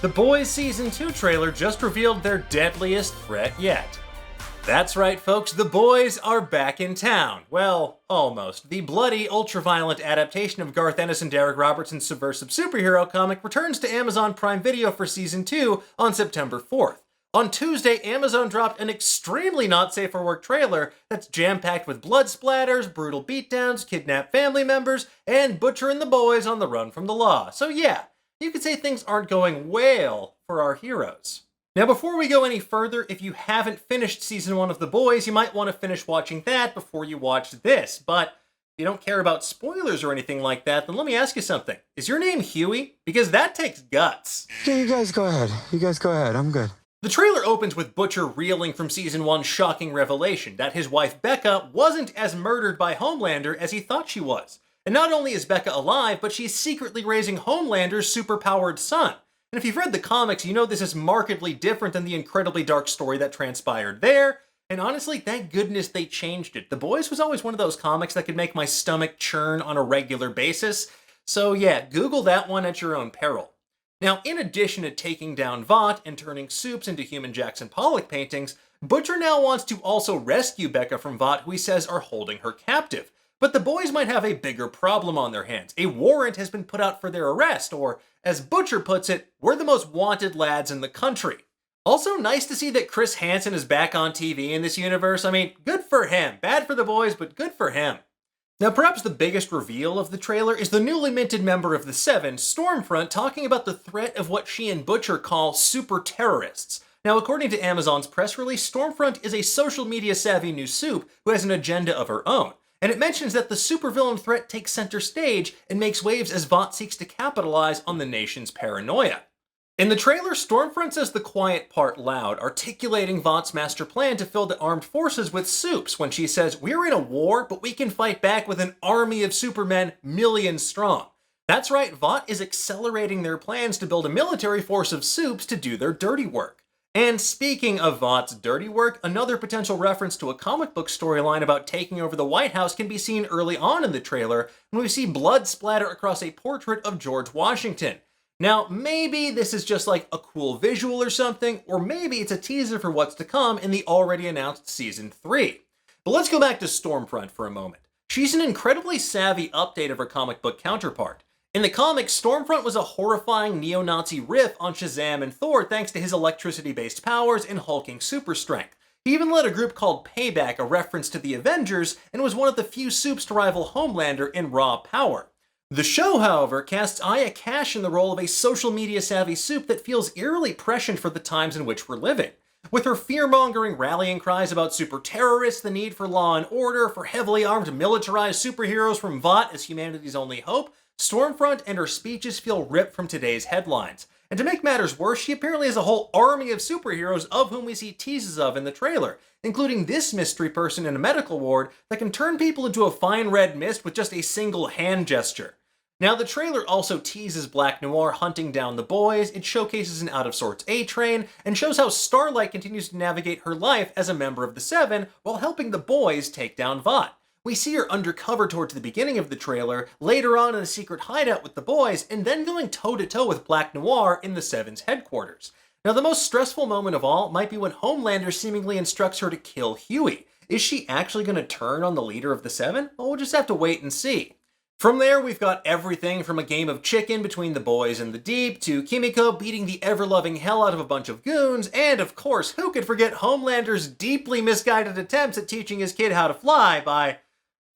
The Boys Season 2 trailer just revealed their deadliest threat yet. That's right, folks, The Boys are back in town. Well, almost. The bloody, ultra-violent adaptation of Garth Ennis and Derek Robertson's subversive superhero comic returns to Amazon Prime Video for Season 2 on September 4th. On Tuesday, Amazon dropped an extremely not safe for work trailer that's jam-packed with blood splatters, brutal beatdowns, kidnapped family members, and Butcher and the boys on the run from the law. So yeah, you could say things aren't going well for our heroes. Now, before we go any further, if you haven't finished Season 1 of The Boys, you might want to finish watching that before you watch this. But if you don't care about spoilers or anything like that, then let me ask you something. Is your name Huey? Because that takes guts. Yeah, you guys go ahead. I'm good. The trailer opens with Butcher reeling from Season 1's shocking revelation that his wife Becca wasn't as murdered by Homelander as he thought she was. And not only is Becca alive, but she's secretly raising Homelander's superpowered son. And if you've read the comics, you know this is markedly different than the incredibly dark story that transpired there. And honestly, thank goodness they changed it. The Boys was always one of those comics that could make my stomach churn on a regular basis. So yeah, Google that one at your own peril. Now, in addition to taking down Vought and turning Supes into human Jackson Pollock paintings, Butcher now wants to also rescue Becca from Vought, who he says are holding her captive. But the Boys might have a bigger problem on their hands. A warrant has been put out for their arrest, or, as Butcher puts it, we're the most wanted lads in the country. Also, nice to see that Chris Hansen is back on TV in this universe. I mean, good for him. Bad for the Boys, but good for him. Now, perhaps the biggest reveal of the trailer is the newly minted member of the Seven, Stormfront, talking about the threat of what she and Butcher call super terrorists. Now, according to Amazon's press release, Stormfront is a social media savvy new soup who has an agenda of her own. And it mentions that the supervillain threat takes center stage and makes waves as Vought seeks to capitalize on the nation's paranoia. In the trailer, Stormfront says the quiet part loud, articulating Vought's master plan to fill the armed forces with Supes when she says, "We're in a war, but we can fight back with an army of supermen millions strong." That's right, Vought is accelerating their plans to build a military force of Supes to do their dirty work. And speaking of Vought's dirty work, another potential reference to a comic book storyline about taking over the White House can be seen early on in the trailer when we see blood splatter across a portrait of George Washington. Now, maybe this is just like a cool visual or something, or maybe it's a teaser for what's to come in the already announced Season 3. But let's go back to Stormfront for a moment. She's an incredibly savvy update of her comic book counterpart. In the comics, Stormfront was a horrifying neo-Nazi riff on Shazam and Thor thanks to his electricity-based powers and hulking super strength. He even led a group called Payback, a reference to the Avengers, and was one of the few Supes to rival Homelander in raw power. The show, however, casts Aya Cash in the role of a social media-savvy Supe that feels eerily prescient for the times in which we're living. With her fear-mongering rallying cries about super terrorists, the need for law and order, for heavily armed militarized superheroes from Vought as humanity's only hope, Stormfront and her speeches feel ripped from today's headlines. And to make matters worse, she apparently has a whole army of superheroes of whom we see teases of in the trailer, including this mystery person in a medical ward that can turn people into a fine red mist with just a single hand gesture. Now, the trailer also teases Black Noir hunting down the Boys, it showcases an out-of-sorts A-Train, and shows how Starlight continues to navigate her life as a member of the Seven while helping the Boys take down Vought. We see her undercover towards the beginning of the trailer, later on in a secret hideout with the Boys, and then going toe-to-toe with Black Noir in the Seven's headquarters. Now, the most stressful moment of all might be when Homelander seemingly instructs her to kill Huey. Is she actually going to turn on the leader of the Seven? Well, we'll just have to wait and see. From there, we've got everything from a game of chicken between the Boys and the Deep, to Kimiko beating the ever-loving hell out of a bunch of goons, and of course, who could forget Homelander's deeply misguided attempts at teaching his kid how to fly by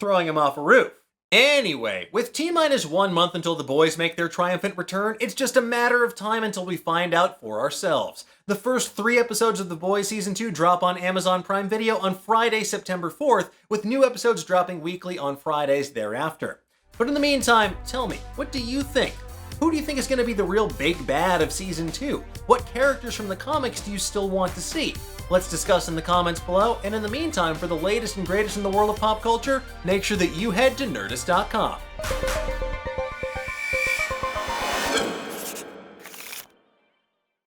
throwing him off a roof. Anyway, with T-minus 1 month until the Boys make their triumphant return, it's just a matter of time until we find out for ourselves. The first 3 episodes of The Boys Season 2 drop on Amazon Prime Video on Friday, September 4th, with new episodes dropping weekly on Fridays thereafter. But in the meantime, tell me, what do you think? Who do you think is going to be the real big bad of Season 2? What characters from the comics do you still want to see? Let's discuss in the comments below, and in the meantime, for the latest and greatest in the world of pop culture, make sure that you head to Nerdist.com.